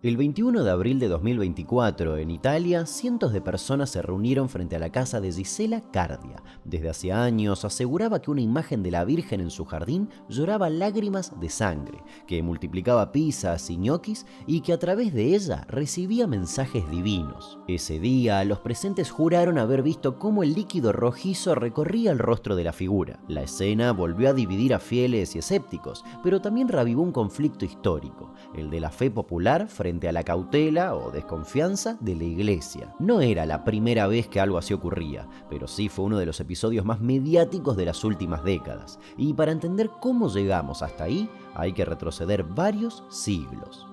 El 21 de abril de 2024, en Italia, cientos de personas se reunieron frente a la casa de Gisela Cardia. Desde hace años aseguraba que una imagen de la Virgen en su jardín lloraba lágrimas de sangre, que multiplicaba pizzas y ñoquis y que a través de ella recibía mensajes divinos. Ese día, los presentes juraron haber visto cómo el líquido rojizo recorría el rostro de la figura. La escena volvió a dividir a fieles y escépticos, pero también revivó un conflicto histórico, el de la fe popular frente a la cautela o desconfianza de la iglesia. No era la primera vez que algo así ocurría, pero sí fue uno de los episodios más mediáticos de las últimas décadas. Y para entender cómo llegamos hasta ahí, hay que retroceder varios siglos.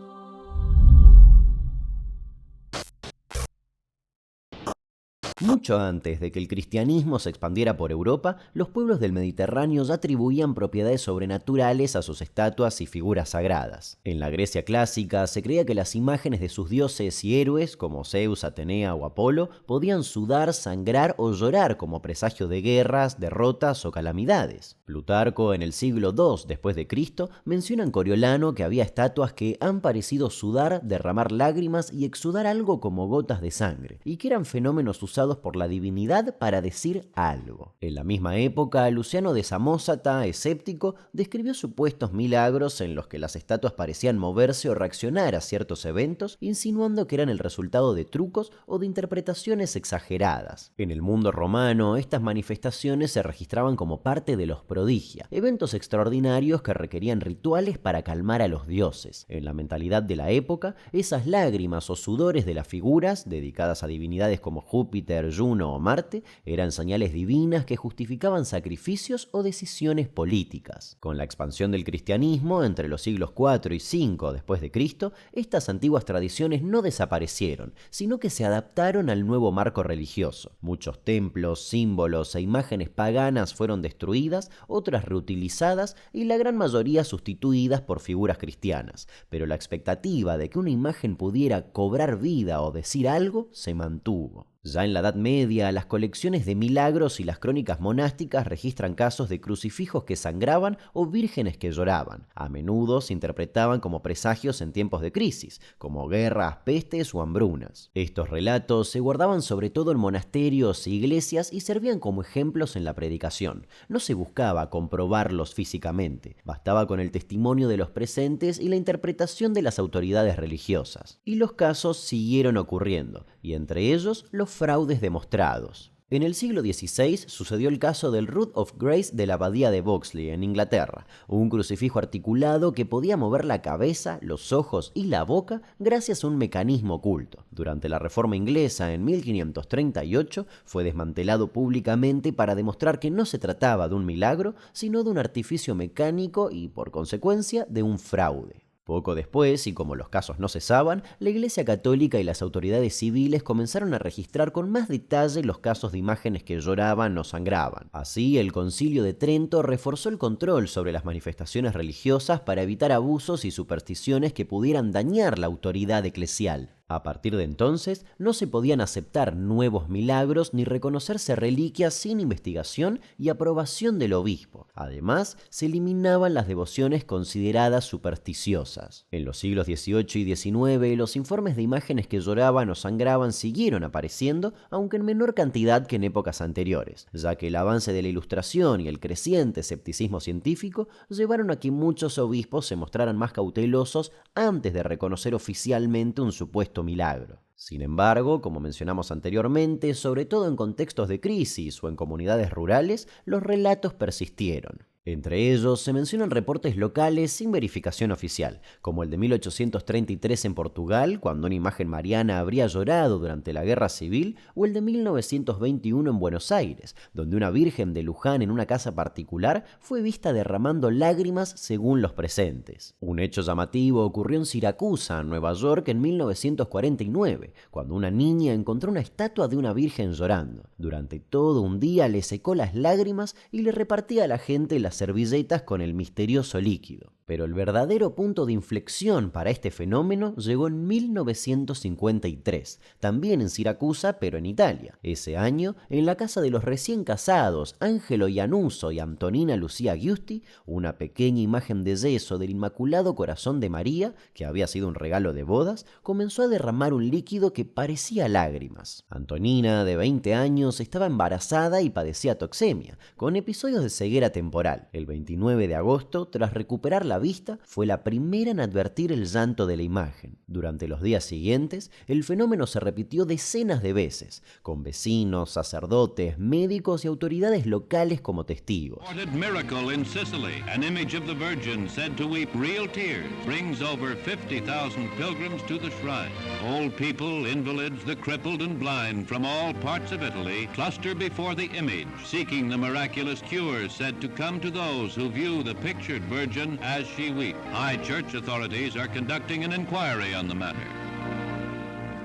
Mucho antes de que el cristianismo se expandiera por Europa, los pueblos del Mediterráneo ya atribuían propiedades sobrenaturales a sus estatuas y figuras sagradas. En la Grecia clásica se creía que las imágenes de sus dioses y héroes, como Zeus, Atenea o Apolo, podían sudar, sangrar o llorar como presagio de guerras, derrotas o calamidades. Plutarco, en el siglo II después de Cristo, menciona en Coriolano que había estatuas que han parecido sudar, derramar lágrimas y exudar algo como gotas de sangre, y que eran fenómenos usados por la divinidad para decir algo. En la misma época, Luciano de Samosata, escéptico, describió supuestos milagros en los que las estatuas parecían moverse o reaccionar a ciertos eventos, insinuando que eran el resultado de trucos o de interpretaciones exageradas. En el mundo romano, estas manifestaciones se registraban como parte de los prodigia, eventos extraordinarios que requerían rituales para calmar a los dioses. En la mentalidad de la época, esas lágrimas o sudores de las figuras, dedicadas a divinidades como Júpiter, Juno o Marte, eran señales divinas que justificaban sacrificios o decisiones políticas. Con la expansión del cristianismo entre los siglos IV y V después de Cristo, estas antiguas tradiciones no desaparecieron, sino que se adaptaron al nuevo marco religioso. Muchos templos, símbolos e imágenes paganas fueron destruidas, otras reutilizadas y la gran mayoría sustituidas por figuras cristianas, pero la expectativa de que una imagen pudiera cobrar vida o decir algo se mantuvo. Ya en la Edad Media, las colecciones de milagros y las crónicas monásticas registran casos de crucifijos que sangraban o vírgenes que lloraban. A menudo se interpretaban como presagios en tiempos de crisis, como guerras, pestes o hambrunas. Estos relatos se guardaban sobre todo en monasterios e iglesias y servían como ejemplos en la predicación. No se buscaba comprobarlos físicamente, bastaba con el testimonio de los presentes y la interpretación de las autoridades religiosas. Y los casos siguieron ocurriendo, y entre ellos los fraudes demostrados. En el siglo XVI sucedió el caso del Rood of Grace de la abadía de Boxley, en Inglaterra, un crucifijo articulado que podía mover la cabeza, los ojos y la boca gracias a un mecanismo oculto. Durante la Reforma inglesa en 1538 fue desmantelado públicamente para demostrar que no se trataba de un milagro, sino de un artificio mecánico y, por consecuencia, de un fraude. Poco después, y como los casos no cesaban, la Iglesia Católica y las autoridades civiles comenzaron a registrar con más detalle los casos de imágenes que lloraban o sangraban. Así, el Concilio de Trento reforzó el control sobre las manifestaciones religiosas para evitar abusos y supersticiones que pudieran dañar la autoridad eclesial. A partir de entonces, no se podían aceptar nuevos milagros ni reconocerse reliquias sin investigación y aprobación del obispo. Además, se eliminaban las devociones consideradas supersticiosas. En los siglos XVIII y XIX, los informes de imágenes que lloraban o sangraban siguieron apareciendo, aunque en menor cantidad que en épocas anteriores, ya que el avance de la Ilustración y el creciente escepticismo científico llevaron a que muchos obispos se mostraran más cautelosos antes de reconocer oficialmente un supuesto milagro. Sin embargo, como mencionamos anteriormente, sobre todo en contextos de crisis o en comunidades rurales, los relatos persistieron. Entre ellos se mencionan reportes locales sin verificación oficial, como el de 1833 en Portugal, cuando una imagen mariana habría llorado durante la Guerra Civil, o el de 1921 en Buenos Aires, donde una virgen de Luján en una casa particular fue vista derramando lágrimas según los presentes. Un hecho llamativo ocurrió en Siracusa, Nueva York, en 1949, cuando una niña encontró una estatua de una virgen llorando. Durante todo un día le secó las lágrimas y le repartía a la gente las servilletas con el misterioso líquido. Pero el verdadero punto de inflexión para este fenómeno llegó en 1953, también en Siracusa, pero en Italia. Ese año, en la casa de los recién casados Angelo Iannuso y Antonina Lucia Giusti, una pequeña imagen de yeso del Inmaculado Corazón de María, que había sido un regalo de bodas, comenzó a derramar un líquido que parecía lágrimas. Antonina, de 20 años, estaba embarazada y padecía toxemia, con episodios de ceguera temporal. El 29 de agosto, tras recuperar la vista, fue la primera en advertir el llanto de la imagen. Durante los días siguientes, el fenómeno se repitió decenas de veces, con vecinos, sacerdotes, médicos y autoridades locales como testigos. Miracle in Sicily, an image of the Virgin said to weep real tears, brings over 50,000 pilgrims to the shrine. Old people, invalids, the crippled and blind from all parts of Italy cluster before the image, seeking the miraculous cures said to come to those who view the pictured Virgin as she weeps. High church authorities are conducting an inquiry on the matter.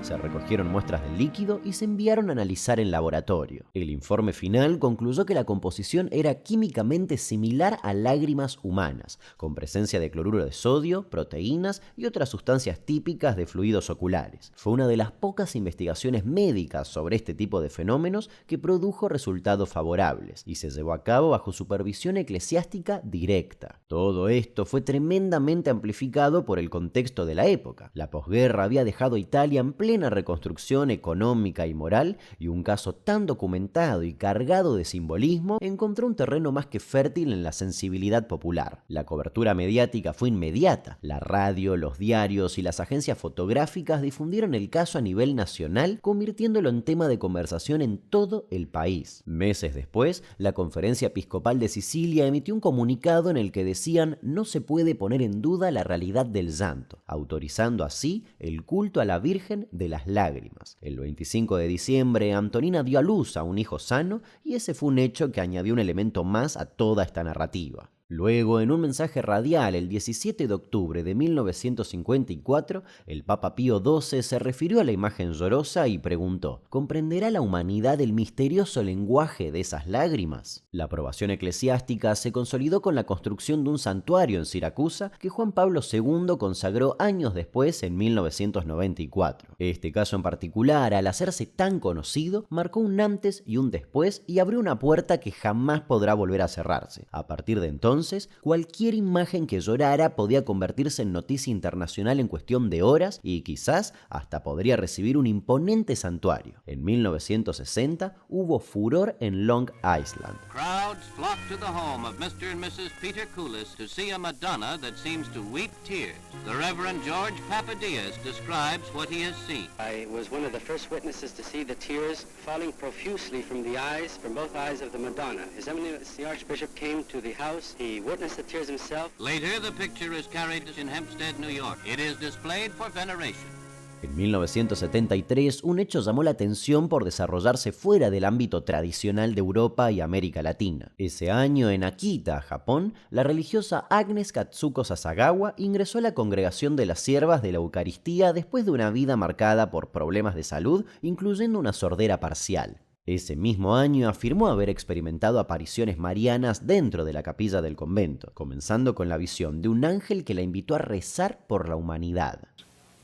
Se recogieron muestras del líquido y se enviaron a analizar en laboratorio. El informe final concluyó que la composición era químicamente similar a lágrimas humanas, con presencia de cloruro de sodio, proteínas y otras sustancias típicas de fluidos oculares. Fue una de las pocas investigaciones médicas sobre este tipo de fenómenos que produjo resultados favorables y se llevó a cabo bajo supervisión eclesiástica directa. Todo esto fue tremendamente amplificado por el contexto de la época. La posguerra había dejado a Italia en plena reconstrucción económica y moral, y un caso tan documentado y cargado de simbolismo encontró un terreno más que fértil en la sensibilidad popular. La cobertura mediática fue inmediata. La radio, los diarios y las agencias fotográficas difundieron el caso a nivel nacional, convirtiéndolo en tema de conversación en todo el país. Meses después, la Conferencia Episcopal de Sicilia emitió un comunicado en el que decían: no se puede poner en duda la realidad del llanto, autorizando así el culto a la Virgen de las lágrimas. El 25 de diciembre, Antonina dio a luz a un hijo sano y ese fue un hecho que añadió un elemento más a toda esta narrativa. Luego, en un mensaje radial el 17 de octubre de 1954, el Papa Pío XII se refirió a la imagen llorosa y preguntó: ¿comprenderá la humanidad el misterioso lenguaje de esas lágrimas? La aprobación eclesiástica se consolidó con la construcción de un santuario en Siracusa que Juan Pablo II consagró años después, en 1994. Este caso en particular, al hacerse tan conocido, marcó un antes y un después y abrió una puerta que jamás podrá volver a cerrarse. A partir de entonces, cualquier imagen que llorara podía convertirse en noticia internacional en cuestión de horas y quizás hasta podría recibir un imponente santuario. En 1960 hubo furor en Long Island. Crowds flocked to the home of Mr. and Mrs. Peter Coulis to see a Madonna that seems to weep tears. The Reverend George Papadias describes what he has seen. I was one of the first witnesses to see the tears falling profusely from both eyes of the Madonna. His Eminence the Archbishop came to the house. He witnessed the tears himself. Later, the picture is carried in Hempstead, New York. It is displayed for veneration. En 1973, un hecho llamó la atención por desarrollarse fuera del ámbito tradicional de Europa y América Latina. Ese año, en Akita, Japón, la religiosa Agnes Katsuko Sasagawa ingresó a la congregación de las siervas de la Eucaristía después de una vida marcada por problemas de salud, incluyendo una sordera parcial. Ese mismo año afirmó haber experimentado apariciones marianas dentro de la capilla del convento, comenzando con la visión de un ángel que la invitó a rezar por la humanidad.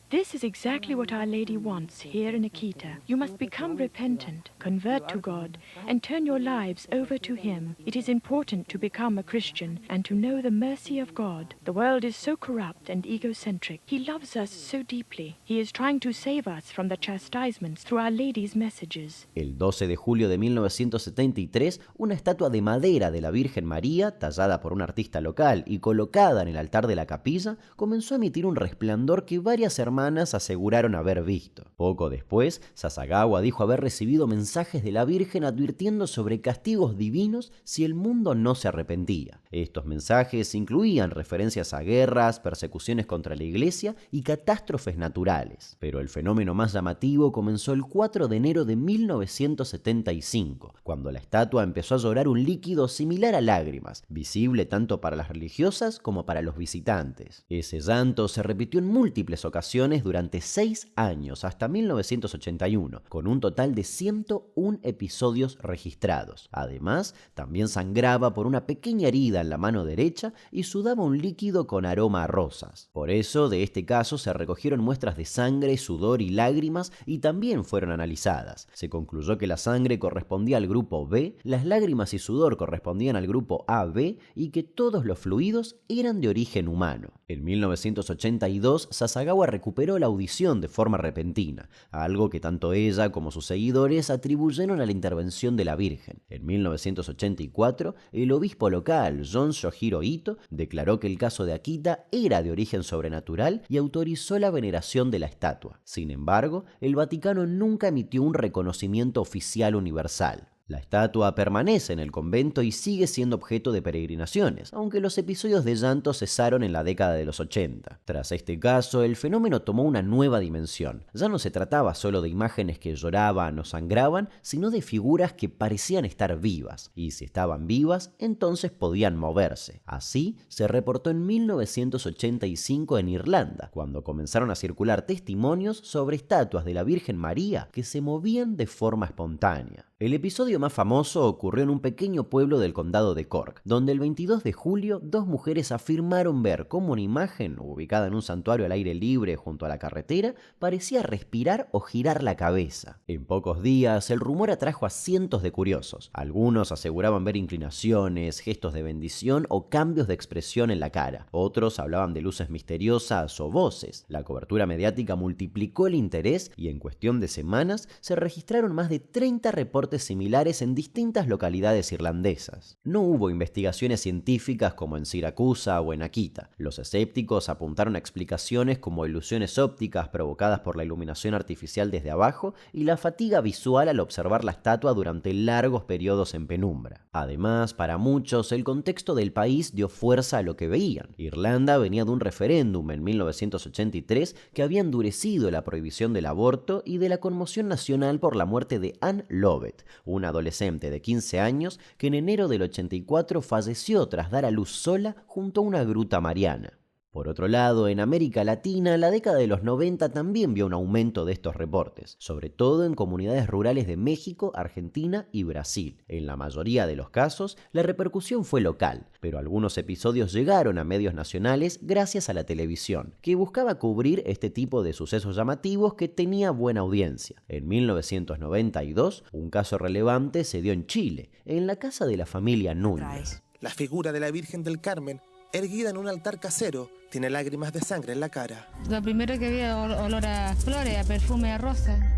This is exactly what Our Lady wants here in Akita. You must become repentant, convert to God, and turn your lives over to Him. It is important to become a Christian and to know the mercy of God. The world is so corrupt and egocentric. He loves us so deeply. He is trying to save us from the chastisements through Our Lady's messages. El 12 de julio de 1973, una estatua de madera de la Virgen María, tallada por un artista local y colocada en el altar de la capilla, comenzó a emitir un resplandor que varias hermanas aseguraron haber visto. Poco después, Sasagawa dijo haber recibido mensajes de la Virgen advirtiendo sobre castigos divinos si el mundo no se arrepentía. Estos mensajes incluían referencias a guerras, persecuciones contra la Iglesia y catástrofes naturales. Pero el fenómeno más llamativo comenzó el 4 de enero de 1975, cuando la estatua empezó a llorar un líquido similar a lágrimas, visible tanto para las religiosas como para los visitantes. Ese llanto se repitió en múltiples ocasiones transmisiones durante 6 años, hasta 1981, con un total de 101 episodios registrados. Además, también sangraba por una pequeña herida en la mano derecha y sudaba un líquido con aroma a rosas. Por eso, de este caso se recogieron muestras de sangre, sudor y lágrimas y también fueron analizadas. Se concluyó que la sangre correspondía al grupo B, las lágrimas y sudor correspondían al grupo AB y que todos los fluidos eran de origen humano. En 1982, Sasagawa recuperó la audición de forma repentina, algo que tanto ella como sus seguidores atribuyeron a la intervención de la Virgen. En 1984, el obispo local, John Shohiro Ito, declaró que el caso de Akita era de origen sobrenatural y autorizó la veneración de la estatua. Sin embargo, el Vaticano nunca emitió un reconocimiento oficial universal. La estatua permanece en el convento y sigue siendo objeto de peregrinaciones, aunque los episodios de llanto cesaron en la década de los 80. Tras este caso, el fenómeno tomó una nueva dimensión. Ya no se trataba solo de imágenes que lloraban o sangraban, sino de figuras que parecían estar vivas, y si estaban vivas, entonces podían moverse. Así se reportó en 1985 en Irlanda, cuando comenzaron a circular testimonios sobre estatuas de la Virgen María que se movían de forma espontánea. El episodio más famoso ocurrió en un pequeño pueblo del condado de Cork, donde el 22 de julio 2 mujeres afirmaron ver cómo una imagen, ubicada en un santuario al aire libre junto a la carretera, parecía respirar o girar la cabeza. En pocos días, el rumor atrajo a cientos de curiosos. Algunos aseguraban ver inclinaciones, gestos de bendición o cambios de expresión en la cara. Otros hablaban de luces misteriosas o voces. La cobertura mediática multiplicó el interés y en cuestión de semanas se registraron más de 30 reportes similares en distintas localidades irlandesas. No hubo investigaciones científicas como en Siracusa o en Akita. Los escépticos apuntaron a explicaciones como ilusiones ópticas provocadas por la iluminación artificial desde abajo y la fatiga visual al observar la estatua durante largos periodos en penumbra. Además, para muchos, el contexto del país dio fuerza a lo que veían. Irlanda venía de un referéndum en 1983 que había endurecido la prohibición del aborto y de la conmoción nacional por la muerte de Anne Lovett, una adolescente de 15 años que en enero del 84 falleció tras dar a luz sola junto a una gruta mariana. Por otro lado, en América Latina, la década de los 90 también vio un aumento de estos reportes, sobre todo en comunidades rurales de México, Argentina y Brasil. En la mayoría de los casos, la repercusión fue local, pero algunos episodios llegaron a medios nacionales gracias a la televisión, que buscaba cubrir este tipo de sucesos llamativos que tenía buena audiencia. En 1992, un caso relevante se dio en Chile, en la casa de la familia Núñez. La figura de la Virgen del Carmen, erguida en un altar casero, tiene lágrimas de sangre en la cara. Lo primero que había olor a flores, a perfume, a rosa.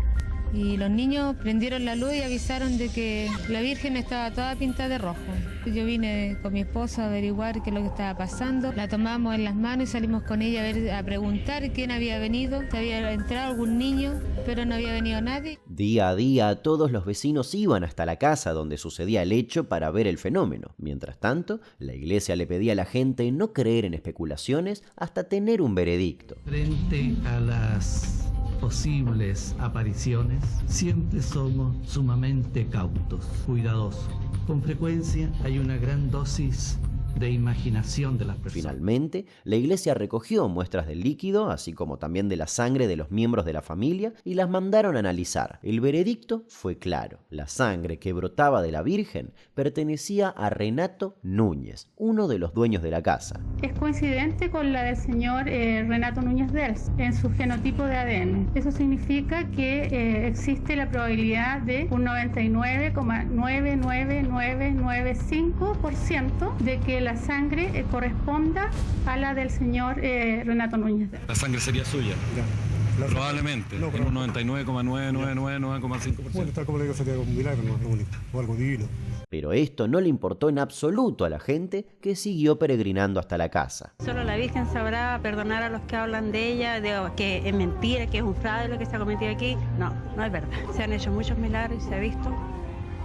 Y los niños prendieron la luz y avisaron de que la Virgen estaba toda pintada de rojo. Yo vine con mi esposo a averiguar qué es lo que estaba pasando. La tomamos en las manos y salimos con ella a preguntar quién había venido, si había entrado algún niño, pero no había venido nadie. Día a día, todos los vecinos iban hasta la casa donde sucedía el hecho para ver el fenómeno. Mientras tanto, la iglesia le pedía a la gente no creer en especulaciones hasta tener un veredicto. Frente a las posibles apariciones, siempre somos sumamente cautos, cuidadosos. Con frecuencia hay una gran dosis de imaginación de las personas. Finalmente, la iglesia recogió muestras del líquido, así como también de la sangre de los miembros de la familia, y las mandaron a analizar. El veredicto fue claro. La sangre que brotaba de la Virgen pertenecía a Renato Núñez, uno de los dueños de la casa. Es coincidente con la del señor Renato Núñez Ders en su fenotipo de ADN. Eso significa que existe la probabilidad de un 99,99995% de que la sangre corresponda a la del señor Renato Núñez Ders. La sangre sería suya. Ya. Probablemente, en un 99,999,5%. Bueno, tal como le digo, sería un milagro, ¿no? O algo divino. Pero esto no le importó en absoluto a la gente que siguió peregrinando hasta la casa. Solo la Virgen sabrá perdonar a los que hablan de ella, de que es mentira, que es un fraude lo que se ha cometido aquí. No, no es verdad. Se han hecho muchos milagros y se ha visto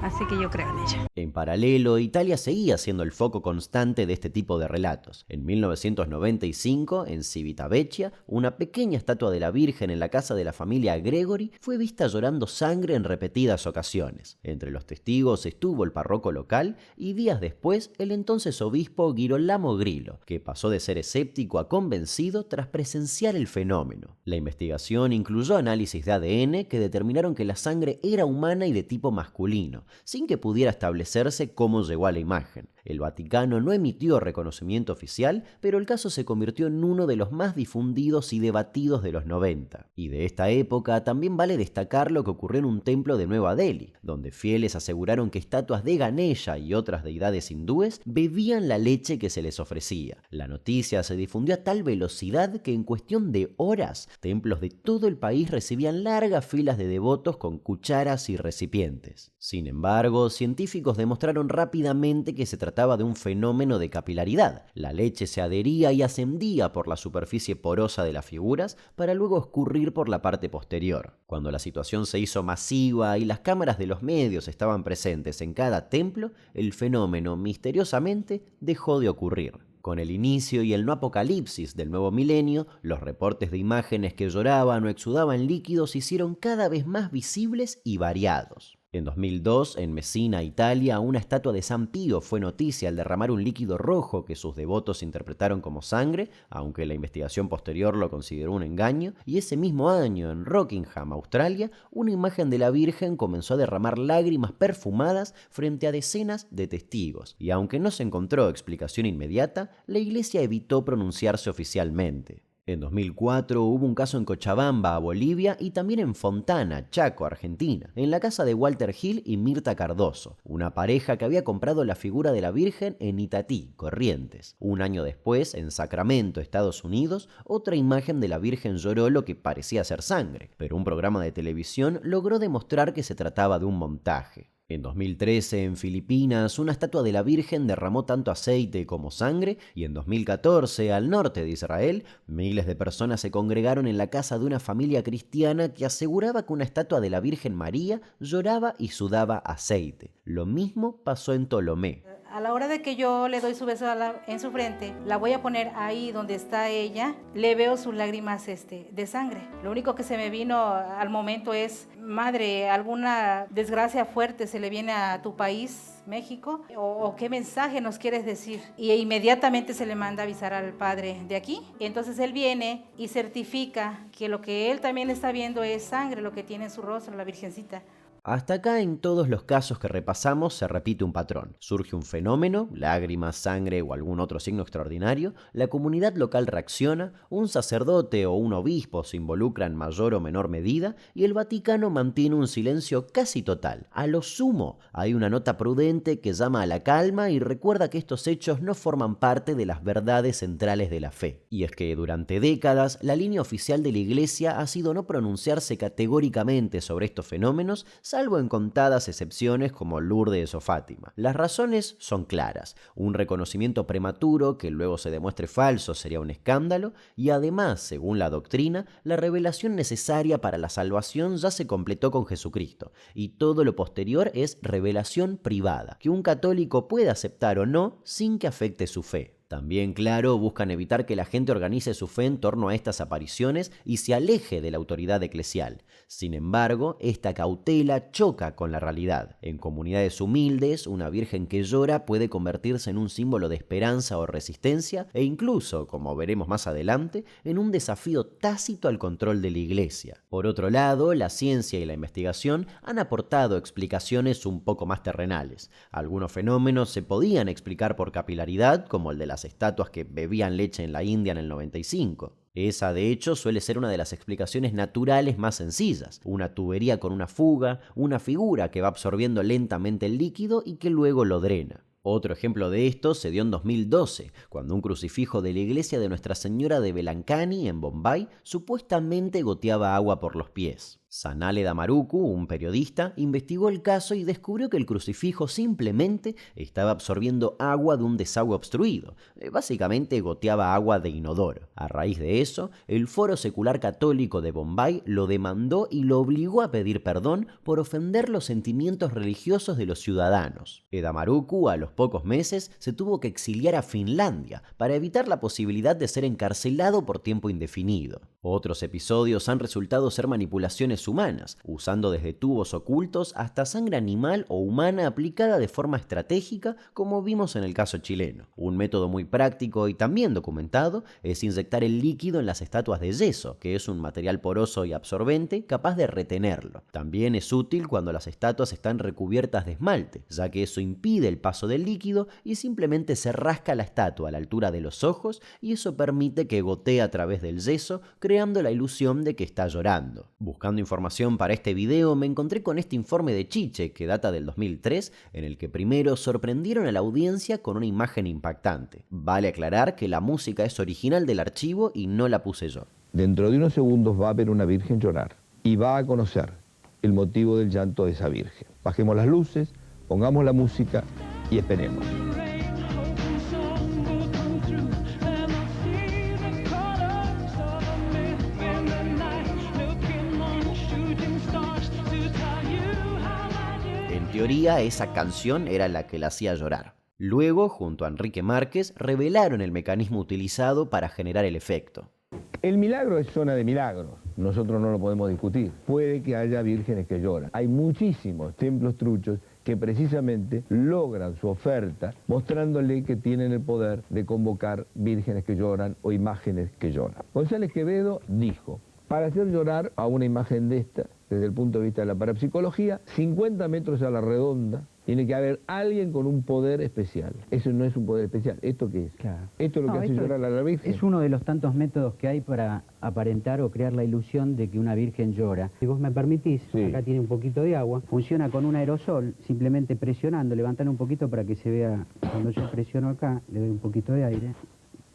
Así que yo creo en ella. En paralelo, Italia seguía siendo el foco constante de este tipo de relatos. En 1995, en Civitavecchia, una pequeña estatua de la Virgen en la casa de la familia Gregory fue vista llorando sangre en repetidas ocasiones. Entre los testigos estuvo el párroco local y días después el entonces obispo Girolamo Grillo, que pasó de ser escéptico a convencido tras presenciar el fenómeno. La investigación incluyó análisis de ADN que determinaron que la sangre era humana y de tipo masculino, sin que pudiera establecerse cómo llegó a la imagen. El Vaticano no emitió reconocimiento oficial, pero el caso se convirtió en uno de los más difundidos y debatidos de los 90. Y de esta época también vale destacar lo que ocurrió en un templo de Nueva Delhi, donde fieles aseguraron que estatuas de Ganesha y otras deidades hindúes bebían la leche que se les ofrecía. La noticia se difundió a tal velocidad que en cuestión de horas, templos de todo el país recibían largas filas de devotos con cucharas y recipientes. Sin embargo, científicos demostraron rápidamente que se trataba de un fenómeno de capilaridad. La leche se adhería y ascendía por la superficie porosa de las figuras para luego escurrir por la parte posterior. Cuando la situación se hizo masiva y las cámaras de los medios estaban presentes en cada templo, el fenómeno misteriosamente dejó de ocurrir. Con el inicio y el no apocalipsis del nuevo milenio, los reportes de imágenes que lloraban o exudaban líquidos se hicieron cada vez más visibles y variados. En 2002, en Messina, Italia, una estatua de San Pío fue noticia al derramar un líquido rojo que sus devotos interpretaron como sangre, aunque la investigación posterior lo consideró un engaño, y ese mismo año, en Rockingham, Australia, una imagen de la Virgen comenzó a derramar lágrimas perfumadas frente a decenas de testigos, y aunque no se encontró explicación inmediata, la Iglesia evitó pronunciarse oficialmente. En 2004 hubo un caso en Cochabamba, Bolivia, y también en Fontana, Chaco, Argentina, en la casa de Walter Hill y Mirta Cardoso, una pareja que había comprado la figura de la Virgen en Itatí, Corrientes. Un año después, en Sacramento, Estados Unidos, otra imagen de la Virgen lloró lo que parecía ser sangre, pero un programa de televisión logró demostrar que se trataba de un montaje. En 2013, en Filipinas, una estatua de la Virgen derramó tanto aceite como sangre, y en 2014, al norte de Israel, miles de personas se congregaron en la casa de una familia cristiana que aseguraba que una estatua de la Virgen María lloraba y sudaba aceite. Lo mismo pasó en Ptolomé. A la hora de que yo le doy su beso en su frente, la voy a poner ahí donde está ella, le veo sus lágrimas de sangre. Lo único que se me vino al momento es, madre, ¿alguna desgracia fuerte se le viene a tu país, México? ¿O qué mensaje nos quieres decir? Y inmediatamente se le manda avisar al padre de aquí. Entonces él viene y certifica que lo que él también está viendo es sangre, lo que tiene en su rostro la Virgencita. Hasta acá, en todos los casos que repasamos, se repite un patrón. Surge un fenómeno, lágrimas, sangre o algún otro signo extraordinario, la comunidad local reacciona, un sacerdote o un obispo se involucra en mayor o menor medida y el Vaticano mantiene un silencio casi total. A lo sumo, hay una nota prudente que llama a la calma y recuerda que estos hechos no forman parte de las verdades centrales de la fe. Y es que durante décadas, la línea oficial de la Iglesia ha sido no pronunciarse categóricamente sobre estos fenómenos, salvo en contadas excepciones como Lourdes o Fátima. Las razones son claras. Un reconocimiento prematuro que luego se demuestre falso sería un escándalo y además, según la doctrina, la revelación necesaria para la salvación ya se completó con Jesucristo y todo lo posterior es revelación privada, que un católico puede aceptar o no sin que afecte su fe. También, claro, buscan evitar que la gente organice su fe en torno a estas apariciones y se aleje de la autoridad eclesial. Sin embargo, esta cautela choca con la realidad. En comunidades humildes, una virgen que llora puede convertirse en un símbolo de esperanza o resistencia e incluso, como veremos más adelante, en un desafío tácito al control de la Iglesia. Por otro lado, la ciencia y la investigación han aportado explicaciones un poco más terrenales. Algunos fenómenos se podían explicar por capilaridad, como el de las estatuas que bebían leche en la India en el 95. Esa, de hecho, suele ser una de las explicaciones naturales más sencillas. Una tubería con una fuga, una figura que va absorbiendo lentamente el líquido y que luego lo drena. Otro ejemplo de esto se dio en 2012, cuando un crucifijo de la iglesia de Nuestra Señora de Velankani, en Bombay, supuestamente goteaba agua por los pies. Sanale Damaruku, un periodista, investigó el caso y descubrió que el crucifijo simplemente estaba absorbiendo agua de un desagüe obstruido. Básicamente goteaba agua de inodoro. A raíz de eso, el Foro Secular Católico de Bombay lo demandó y lo obligó a pedir perdón por ofender los sentimientos religiosos de los ciudadanos. Damaruku, a los pocos meses, se tuvo que exiliar a Finlandia para evitar la posibilidad de ser encarcelado por tiempo indefinido. Otros episodios han resultado ser manipulaciones humanas, usando desde tubos ocultos hasta sangre animal o humana aplicada de forma estratégica, como vimos en el caso chileno. Un método muy práctico y también documentado es inyectar el líquido en las estatuas de yeso, que es un material poroso y absorbente capaz de retenerlo. También es útil cuando las estatuas están recubiertas de esmalte, ya que eso impide el paso del líquido y simplemente se rasca la estatua a la altura de los ojos y eso permite que gotee a través del yeso, creando la ilusión de que está llorando. Buscando información para este video me encontré con este informe de Chiche que data del 2003, en el que primero sorprendieron a la audiencia con una imagen impactante. Vale aclarar que la música es original del archivo y no la puse yo. Dentro de unos segundos va a ver una virgen llorar y va a conocer el motivo del llanto de esa virgen. Bajemos las luces, pongamos la música y esperemos. En teoría, esa canción era la que la hacía llorar. Luego, junto a Enrique Márquez, revelaron el mecanismo utilizado para generar el efecto. El milagro es zona de milagros, nosotros no lo podemos discutir. Puede que haya vírgenes que lloran. Hay muchísimos templos truchos que precisamente logran su oferta mostrándole que tienen el poder de convocar vírgenes que lloran o imágenes que lloran. González Quevedo dijo, para hacer llorar a una imagen de esta, desde el punto de vista de la parapsicología, 50 metros a la redonda, tiene que haber alguien con un poder especial. Eso no es un poder especial. ¿Esto qué es? Claro. ¿Esto es lo que hace llorar a la Virgen? Es uno de los tantos métodos que hay para aparentar o crear la ilusión de que una virgen llora. Si vos me permitís, acá tiene un poquito de agua, funciona con un aerosol, simplemente presionando, levantando un poquito para que se vea. Cuando yo presiono acá, le doy un poquito de aire,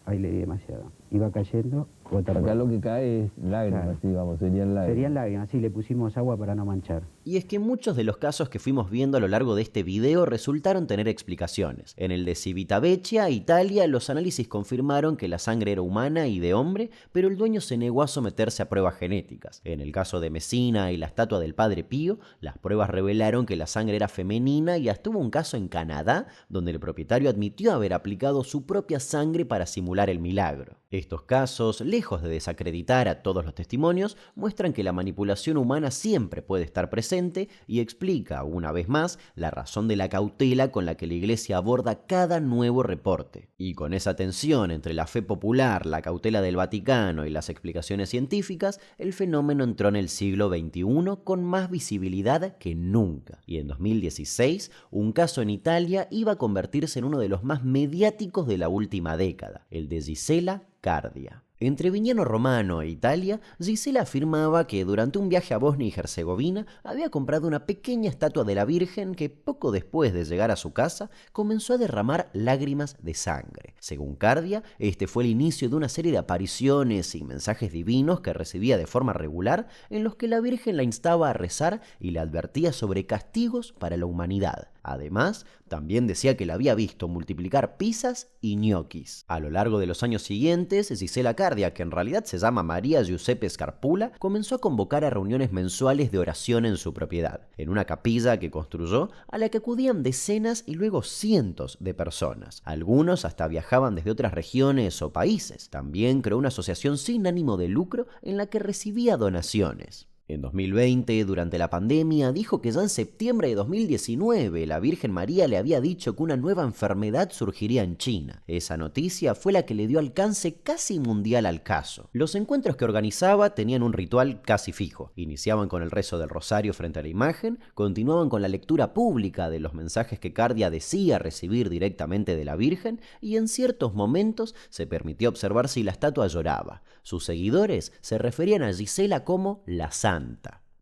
ahí le di demasiado. Y va cayendo. Acá lo que cae es lágrimas, digamos, serían lágrimas. Serían lágrimas, sí, le pusimos agua para no manchar. Y es que muchos de los casos que fuimos viendo a lo largo de este video resultaron tener explicaciones. En el de Civitavecchia, Italia, los análisis confirmaron que la sangre era humana y de hombre, pero el dueño se negó a someterse a pruebas genéticas. En el caso de Messina y la estatua del Padre Pío, las pruebas revelaron que la sangre era femenina y hasta hubo un caso en Canadá donde el propietario admitió haber aplicado su propia sangre para simular el milagro. Estos casos, lejos de desacreditar a todos los testimonios, muestran que la manipulación humana siempre puede estar presente y explica, una vez más, la razón de la cautela con la que la Iglesia aborda cada nuevo reporte. Y con esa tensión entre la fe popular, la cautela del Vaticano y las explicaciones científicas, el fenómeno entró en el siglo XXI con más visibilidad que nunca. Y en 2016, un caso en Italia iba a convertirse en uno de los más mediáticos de la última década, el de Gisela Cardia. Entre Vignano Romano e Italia, Gisela afirmaba que durante un viaje a Bosnia y Herzegovina había comprado una pequeña estatua de la Virgen que poco después de llegar a su casa comenzó a derramar lágrimas de sangre. Según Cardia, este fue el inicio de una serie de apariciones y mensajes divinos que recibía de forma regular en los que la Virgen la instaba a rezar y le advertía sobre castigos para la humanidad. Además, también decía que la había visto multiplicar pizzas y ñoquis. A lo largo de los años siguientes, Gisela Cardia, que en realidad se llama María Giuseppe Scarpula, comenzó a convocar a reuniones mensuales de oración en su propiedad, en una capilla que construyó a la que acudían decenas y luego cientos de personas. Algunos hasta viajaban desde otras regiones o países. También creó una asociación sin ánimo de lucro en la que recibía donaciones. En 2020, durante la pandemia, dijo que ya en septiembre de 2019 la Virgen María le había dicho que una nueva enfermedad surgiría en China. Esa noticia fue la que le dio alcance casi mundial al caso. Los encuentros que organizaba tenían un ritual casi fijo. Iniciaban con el rezo del rosario frente a la imagen, continuaban con la lectura pública de los mensajes que Cardia decía recibir directamente de la Virgen y en ciertos momentos se permitía observar si la estatua lloraba. Sus seguidores se referían a Gisela como la Santa.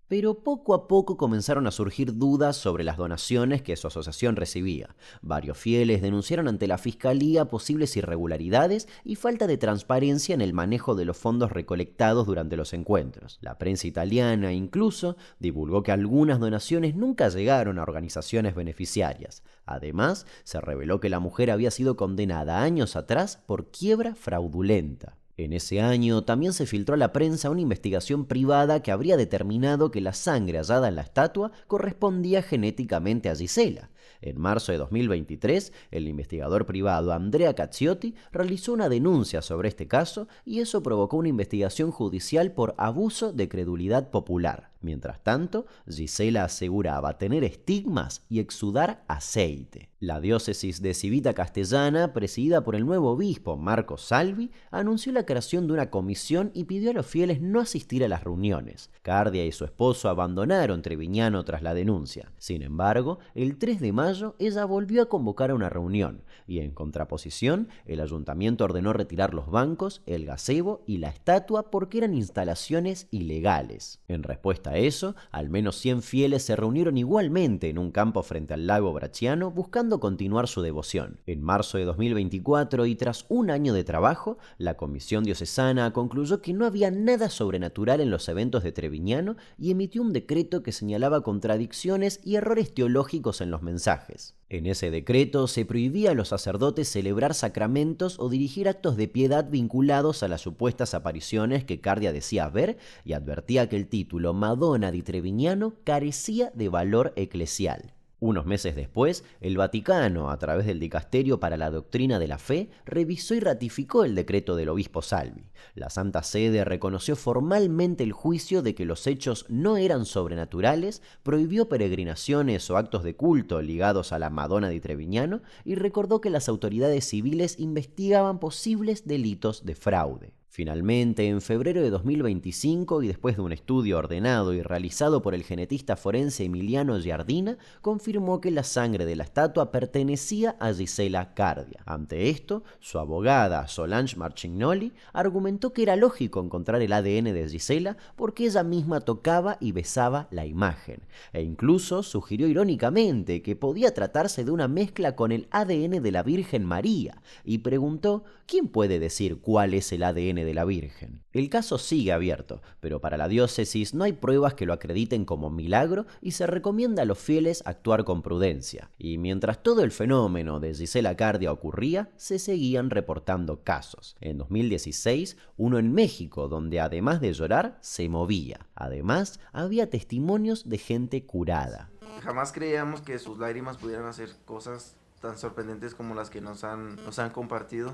Pero poco a poco comenzaron a surgir dudas sobre las donaciones que su asociación recibía. Varios fieles denunciaron ante la fiscalía posibles irregularidades y falta de transparencia en el manejo de los fondos recolectados durante los encuentros. La prensa italiana incluso divulgó que algunas donaciones nunca llegaron a organizaciones beneficiarias. Además, se reveló que la mujer había sido condenada años atrás por quiebra fraudulenta. En ese año también se filtró a la prensa una investigación privada que habría determinado que la sangre hallada en la estatua correspondía genéticamente a Gisela. En marzo de 2023, el investigador privado Andrea Cacciotti realizó una denuncia sobre este caso y eso provocó una investigación judicial por abuso de credulidad popular. Mientras tanto, Gisela aseguraba tener estigmas y exudar aceite. La diócesis de Civita Castellana, presidida por el nuevo obispo Marco Salvi, anunció la creación de una comisión y pidió a los fieles no asistir a las reuniones. Cardia y su esposo abandonaron Treviñano tras la denuncia. Sin embargo, el 3 de mayo ella volvió a convocar a una reunión y, en contraposición, el ayuntamiento ordenó retirar los bancos, el gazebo y la estatua porque eran instalaciones ilegales. En respuesta a eso, al menos 100 fieles se reunieron igualmente en un campo frente al lago Bracciano buscando continuar su devoción. En marzo de 2024 y tras un año de trabajo, la Comisión Diocesana concluyó que no había nada sobrenatural en los eventos de Treviñano y emitió un decreto que señalaba contradicciones y errores teológicos en los mensajes. En ese decreto se prohibía a los sacerdotes celebrar sacramentos o dirigir actos de piedad vinculados a las supuestas apariciones que Cardia decía ver y advertía que el título Madonna di Treviñano carecía de valor eclesial. Unos meses después, el Vaticano, a través del Dicasterio para la Doctrina de la Fe, revisó y ratificó el decreto del obispo Salvi. La Santa Sede reconoció formalmente el juicio de que los hechos no eran sobrenaturales, prohibió peregrinaciones o actos de culto ligados a la Madonna di Treviñano y recordó que las autoridades civiles investigaban posibles delitos de fraude. Finalmente, en febrero de 2025, y después de un estudio ordenado y realizado por el genetista forense Emiliano Giardina, confirmó que la sangre de la estatua pertenecía a Gisela Cardia. Ante esto, su abogada Solange Marchignoli argumentó que era lógico encontrar el ADN de Gisela porque ella misma tocaba y besaba la imagen, e incluso sugirió irónicamente que podía tratarse de una mezcla con el ADN de la Virgen María, y preguntó ¿quién puede decir cuál es el ADN de la Virgen? El caso sigue abierto, pero para la diócesis no hay pruebas que lo acrediten como milagro y se recomienda a los fieles actuar con prudencia. Y mientras todo el fenómeno de Gisela Cardia ocurría, se seguían reportando casos. En 2016, uno en México, donde además de llorar, se movía. Además, había testimonios de gente curada. Jamás creíamos que sus lágrimas pudieran hacer cosas tan sorprendentes como las que nos han compartido.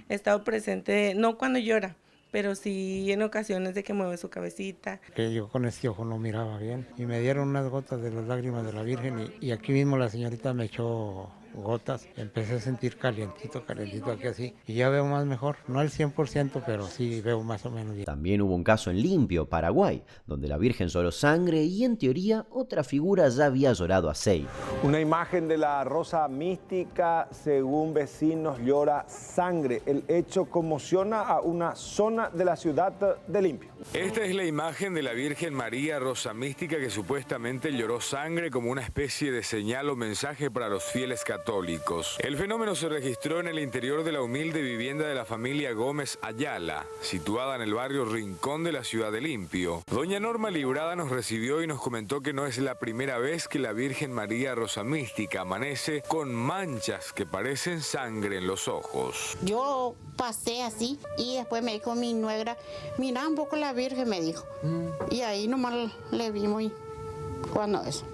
He estado presente, no cuando llora, pero sí en ocasiones de que mueve su cabecita. Que yo con este ojo no miraba bien y me dieron unas gotas de las lágrimas de la Virgen y aquí mismo la señorita me echó gotas, empecé a sentir calientito aquí así y ya veo más mejor, no al 100%, pero sí veo más o menos bien. También hubo un caso en Limpio, Paraguay, donde la Virgen lloró sangre y en teoría otra figura ya había llorado aceite. Una imagen de la rosa mística, según vecinos, llora sangre. El hecho conmociona a una zona de la ciudad de Limpio. Esta es la imagen de la Virgen María Rosa Mística que supuestamente lloró sangre como una especie de señal o mensaje para los fieles católicos. El fenómeno se registró en el interior de la humilde vivienda de la familia Gómez Ayala, situada en el barrio Rincón de la ciudad de Limpio. Doña Norma Librada nos recibió y nos comentó que no es la primera vez que la Virgen María Rosa Mística amanece con manchas que parecen sangre en los ojos. Yo pasé así y después me dijo mi nuegra, mira un poco la Virgen, me dijo. Y ahí nomás le vimos y cuando eso.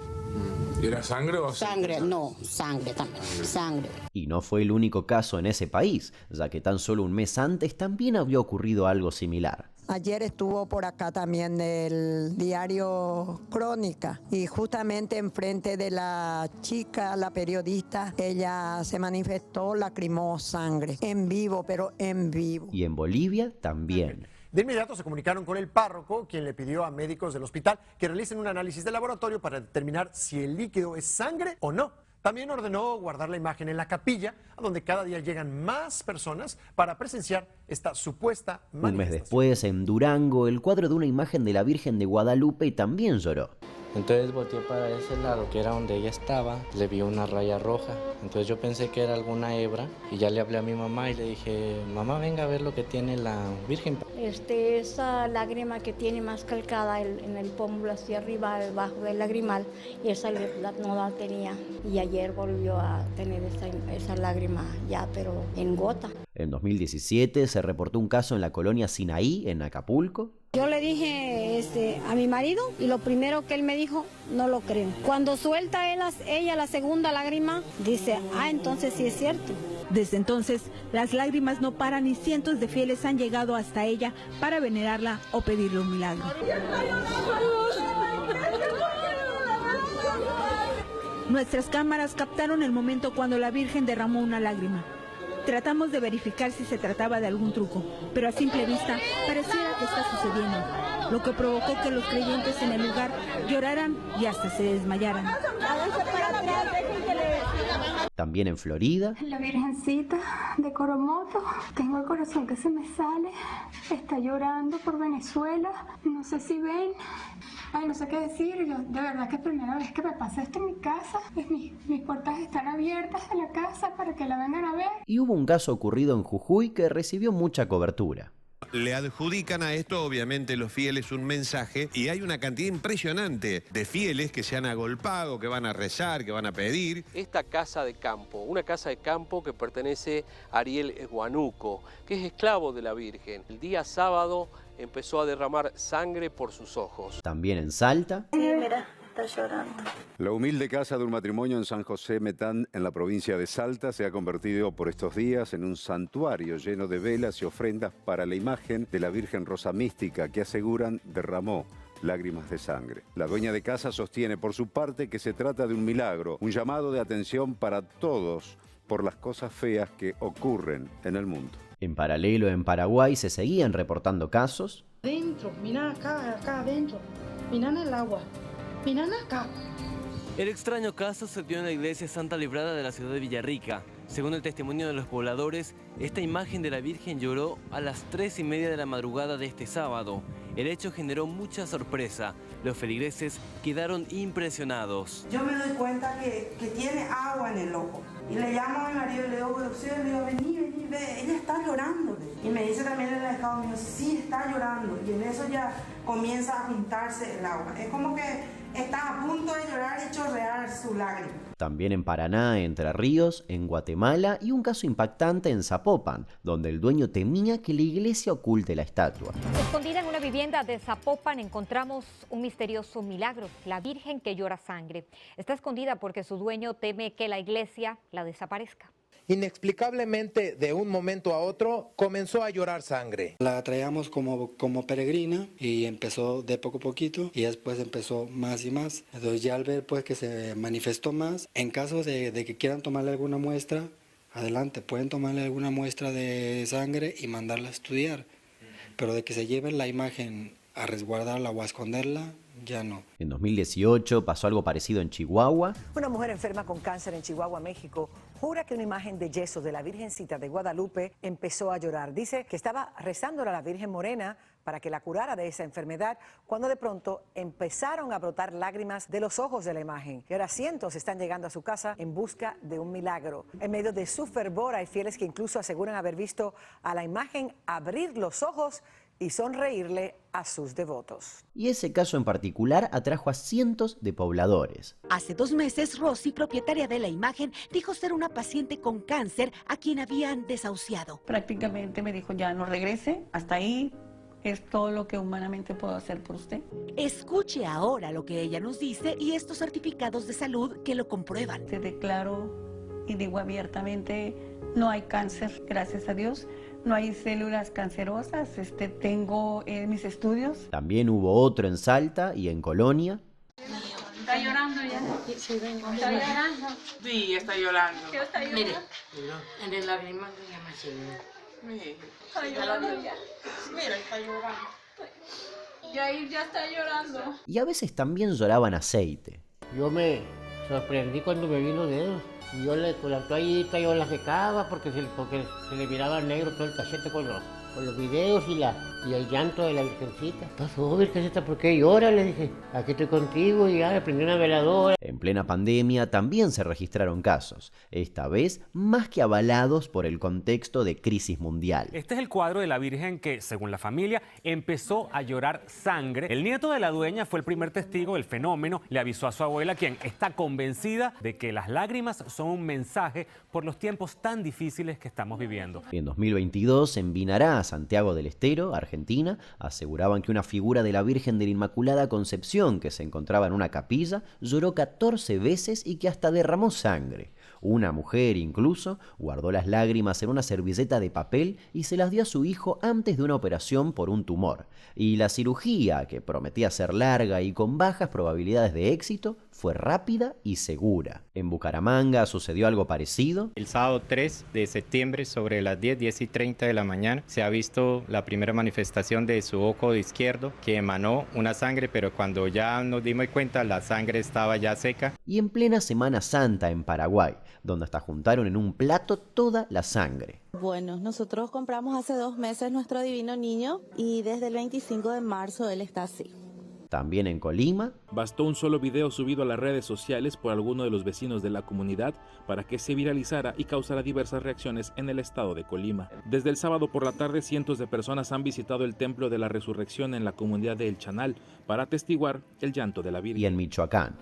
¿Era sangre o sangre? No, sangre también, sangre. Y no fue el único caso en ese país, ya que tan solo un mes antes también había ocurrido algo similar. Ayer estuvo por acá también el diario Crónica y justamente enfrente de la chica, la periodista, ella se manifestó, lacrimó sangre, en vivo, pero en vivo. Y en Bolivia también. De inmediato se comunicaron con el párroco, quien le pidió a médicos del hospital que realicen un análisis de laboratorio para determinar si el líquido es sangre o no. También ordenó guardar la imagen en la capilla, a donde cada día llegan más personas para presenciar esta supuesta manifestación. Un mes después, en Durango, el cuadro de una imagen de la Virgen de Guadalupe también lloró. Entonces volteé para ese lado, que era donde ella estaba, le vi una raya roja. Entonces yo pensé que era alguna hebra y ya le hablé a mi mamá y le dije, mamá, venga a ver lo que tiene la Virgen. Esa lágrima que tiene más calcada en el pómulo hacia arriba, debajo del lagrimal, y esa no la tenía. Y ayer volvió a tener esa lágrima ya, pero en gota. En 2017 se reportó un caso en la colonia Sinaí, en Acapulco. Yo le dije a mi marido y lo primero que él me dijo, no lo creo. Cuando suelta ella la segunda lágrima, dice, entonces sí es cierto. Desde entonces, las lágrimas no paran y cientos de fieles han llegado hasta ella para venerarla o pedirle un milagro. Nuestras cámaras captaron el momento cuando la Virgen derramó una lágrima. Tratamos de verificar si se trataba de algún truco, pero a simple vista pareciera que está sucediendo, lo que provocó que los creyentes en el lugar lloraran y hasta se desmayaran. También en Florida. La Virgencita de Coromoto, tengo el corazón que se me sale, está llorando por Venezuela, no sé si ven. Ay, no sé qué decir, yo de verdad que es primera vez que me pasa esto en mi casa. Mis puertas están abiertas de la casa para que la vengan a ver. Y hubo un caso ocurrido en Jujuy que recibió mucha cobertura. Le adjudican a esto, obviamente, los fieles un mensaje y hay una cantidad impresionante de fieles que se han agolpado, que van a rezar, que van a pedir. Esta casa de campo, una casa de campo que pertenece a Ariel Huánuco, que es esclavo de la Virgen. El día sábado empezó a derramar sangre por sus ojos. También en Salta. Sí, mira, está llorando. La humilde casa de un matrimonio en San José Metán, en la provincia de Salta, se ha convertido por estos días en un santuario lleno de velas y ofrendas para la imagen de la Virgen Rosa Mística, que aseguran derramó lágrimas de sangre. La dueña de casa sostiene por su parte que se trata de un milagro, un llamado de atención para todos por las cosas feas que ocurren en el mundo. En paralelo, en Paraguay se seguían reportando casos. Dentro, mirá acá adentro, mirá en el agua, mirá acá. El extraño caso se dio en la iglesia Santa Librada de la ciudad de Villarrica. Según el testimonio de los pobladores, esta imagen de la Virgen lloró a las 3:30 de la madrugada de este sábado. El hecho generó mucha sorpresa. Los feligreses quedaron impresionados. Yo me doy cuenta que tiene agua en el ojo. Y le llamo a mi marido y le digo, vení, ve, ella está llorando. Y me dice también el estado mío, sí, está llorando. Y en eso ya comienza a juntarse el agua. Es como que está a punto de llorar y chorrear su lágrima. También en Paraná, Entre Ríos, en Guatemala y un caso impactante en Zapopan, donde el dueño temía que la iglesia oculte la estatua. Escondida en una vivienda de Zapopan encontramos un misterioso milagro, la Virgen que llora sangre. Está escondida porque su dueño teme que la iglesia la desaparezca. Inexplicablemente, de un momento a otro, comenzó a llorar sangre. La traíamos como peregrina y empezó de poco a poquito y después empezó más y más. Entonces ya al ver pues que se manifestó más, en caso de que quieran tomarle alguna muestra, adelante, pueden tomarle alguna muestra de sangre y mandarla a estudiar. Pero de que se lleven la imagen a resguardarla o a esconderla, ya no. En 2018 pasó algo parecido en Chihuahua. Una mujer enferma con cáncer en Chihuahua, México, jura que una imagen de yeso de la Virgencita de Guadalupe empezó a llorar. Dice que estaba rezándole a la Virgen Morena para que la curara de esa enfermedad, cuando de pronto empezaron a brotar lágrimas de los ojos de la imagen. Y ahora cientos están llegando a su casa en busca de un milagro. En medio de su fervor hay fieles que incluso aseguran haber visto a la imagen abrir los ojos y sonreírle a sus devotos. Y ese caso en particular atrajo a cientos de pobladores. Hace 2 meses, Rosy, propietaria de la imagen, dijo ser una paciente con cáncer a quien habían desahuciado. Prácticamente me dijo, ya no regrese, hasta ahí es todo lo que humanamente puedo hacer por usted. Escuche ahora lo que ella nos dice y estos certificados de salud que lo comprueban. Te declaro y digo abiertamente, no hay cáncer, gracias a Dios. No hay células cancerosas, tengo mis estudios. También hubo otro en Salta y en Colonia. ¿Está llorando ya? Sí, ¿está llorando? Sí, está llorando. ¿Qué está llorando? Mire, en el lagrimal ya me sigue. Mire, está llorando ya. Mira, está llorando. Yair ya está llorando. Y a veces también lloraban aceite. Yo me sorprendí cuando me vi los dedos. Y yo con la toallita yo la secaba porque se le miraba negro todo el cachete con los videos y el llanto de la Virgencita. ¿Qué pasó, Virgencita? ¿Por qué llora? Le dije, aquí estoy contigo, y ya le prendí una veladora. En plena pandemia también se registraron casos, esta vez más que avalados por el contexto de crisis mundial. Este es el cuadro de la Virgen que, según la familia, empezó a llorar sangre. El nieto de la dueña fue el primer testigo del fenómeno. Le avisó a su abuela, quien está convencida de que las lágrimas son un mensaje por los tiempos tan difíciles que estamos viviendo. En 2022, en Vinará, Santiago del Estero, Argentina, aseguraban que una figura de la Virgen de la Inmaculada Concepción que se encontraba en una capilla lloró 14 veces y que hasta derramó sangre. Una mujer incluso guardó las lágrimas en una servilleta de papel y se las dio a su hijo antes de una operación por un tumor. Y la cirugía, que prometía ser larga y con bajas probabilidades de éxito, fue rápida y segura. En Bucaramanga sucedió algo parecido. El sábado 3 de septiembre, sobre las 10:30 de la mañana, se ha visto la primera manifestación de su ojo izquierdo, que emanó una sangre, pero cuando ya nos dimos cuenta, la sangre estaba ya seca. Y en plena Semana Santa en Paraguay, donde hasta juntaron en un plato toda la sangre. Bueno, nosotros compramos hace 2 meses nuestro divino niño y desde el 25 de marzo él está así. También en Colima. Bastó un solo video subido a las redes sociales por alguno de los vecinos de la comunidad para que se viralizara y causara diversas reacciones en el estado de Colima. Desde el sábado por la tarde, cientos de personas han visitado el Templo de la Resurrección en la comunidad de El Chanal para atestiguar el llanto de la Virgen. Y en Michoacán.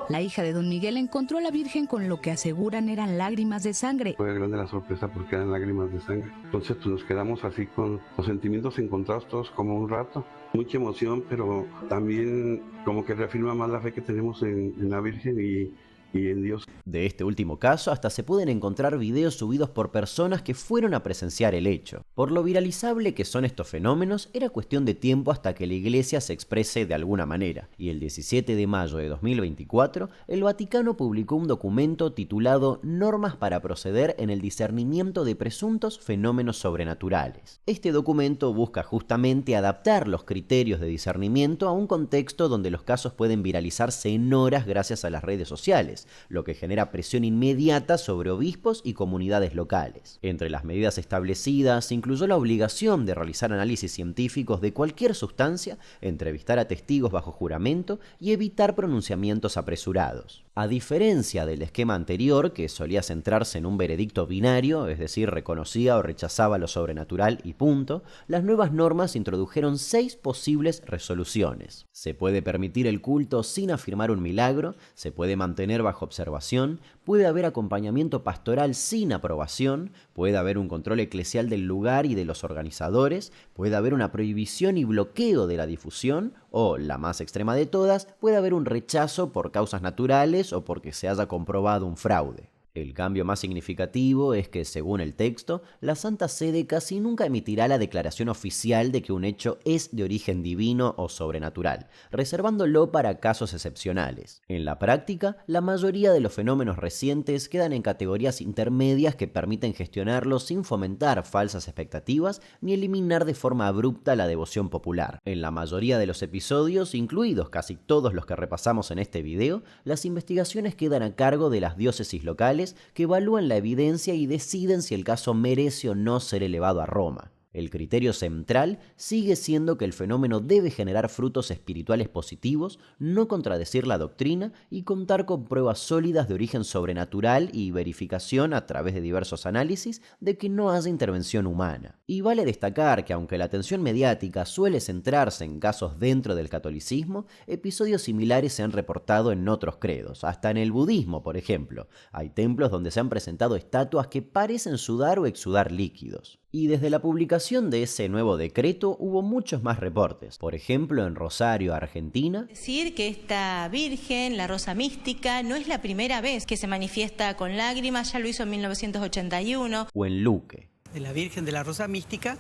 La hija de don Miguel encontró a la Virgen con lo que aseguran eran lágrimas de sangre. Fue grande la sorpresa porque eran lágrimas de sangre. Entonces pues nos quedamos así con los sentimientos encontrados todos como un rato. Mucha emoción, pero también como que reafirma más la fe que tenemos en la Virgen y en Dios. De este último caso hasta se pueden encontrar videos subidos por personas que fueron a presenciar el hecho. Por lo viralizable que son estos fenómenos, era cuestión de tiempo hasta que la Iglesia se exprese de alguna manera. Y el 17 de mayo de 2024, el Vaticano publicó un documento titulado Normas para proceder en el discernimiento de presuntos fenómenos sobrenaturales. Este documento busca justamente adaptar los criterios de discernimiento a un contexto donde los casos pueden viralizarse en horas gracias a las redes sociales, lo que genera presión inmediata sobre obispos y comunidades locales. Entre las medidas establecidas se incluyó la obligación de realizar análisis científicos de cualquier sustancia, entrevistar a testigos bajo juramento y evitar pronunciamientos apresurados. A diferencia del esquema anterior, que solía centrarse en un veredicto binario, es decir, reconocía o rechazaba lo sobrenatural y punto, las nuevas normas introdujeron 6 posibles resoluciones. Se puede permitir el culto sin afirmar un milagro, se puede mantener bajo observación, puede haber acompañamiento pastoral sin aprobación, puede haber un control eclesial del lugar y de los organizadores, puede haber una prohibición y bloqueo de la difusión, o, la más extrema de todas, puede haber un rechazo por causas naturales o porque se haya comprobado un fraude. El cambio más significativo es que, según el texto, la Santa Sede casi nunca emitirá la declaración oficial de que un hecho es de origen divino o sobrenatural, reservándolo para casos excepcionales. En la práctica, la mayoría de los fenómenos recientes quedan en categorías intermedias que permiten gestionarlos sin fomentar falsas expectativas ni eliminar de forma abrupta la devoción popular. En la mayoría de los episodios, incluidos casi todos los que repasamos en este video, las investigaciones quedan a cargo de las diócesis locales que evalúan la evidencia y deciden si el caso merece o no ser elevado a Roma. El criterio central sigue siendo que el fenómeno debe generar frutos espirituales positivos, no contradecir la doctrina y contar con pruebas sólidas de origen sobrenatural y verificación a través de diversos análisis de que no haya intervención humana. Y vale destacar que aunque la atención mediática suele centrarse en casos dentro del catolicismo, episodios similares se han reportado en otros credos, hasta en el budismo, por ejemplo. Hay templos donde se han presentado estatuas que parecen sudar o exudar líquidos. Y desde la publicación de ese nuevo decreto hubo muchos más reportes. Por ejemplo, en Rosario, Argentina. Decir que esta Virgen, la Rosa Mística, no es la primera vez que se manifiesta con lágrimas, ya lo hizo en 1981. O en Luque. De la Virgen de la Rosa Mística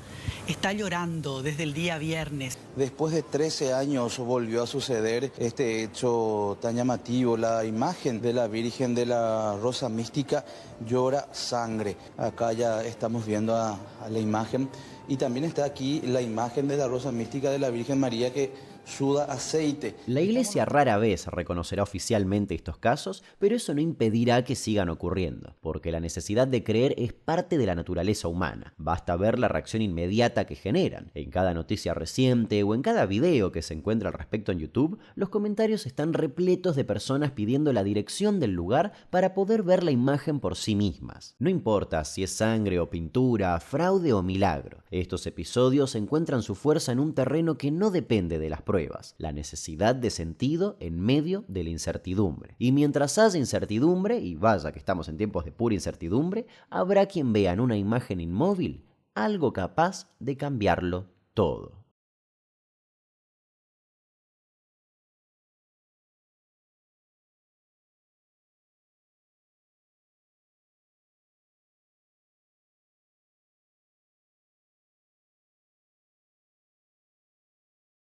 está llorando desde el día viernes. Después de 13 años volvió a suceder este hecho tan llamativo. La imagen de la Virgen de la Rosa Mística llora sangre. Acá ya estamos viendo a la imagen Y también está aquí la imagen de la rosa mística de la Virgen María que suda aceite. La Iglesia rara vez reconocerá oficialmente estos casos, pero eso no impedirá que sigan ocurriendo, porque la necesidad de creer es parte de la naturaleza humana. Basta ver la reacción inmediata que generan. En cada noticia reciente o en cada video que se encuentra al respecto en YouTube, los comentarios están repletos de personas pidiendo la dirección del lugar para poder ver la imagen por sí mismas. No importa si es sangre o pintura, fraude o milagro. Estos episodios encuentran su fuerza en un terreno que no depende de las pruebas, la necesidad de sentido en medio de la incertidumbre. Y mientras haya incertidumbre, y vaya que estamos en tiempos de pura incertidumbre, habrá quien vea en una imagen inmóvil algo capaz de cambiarlo todo.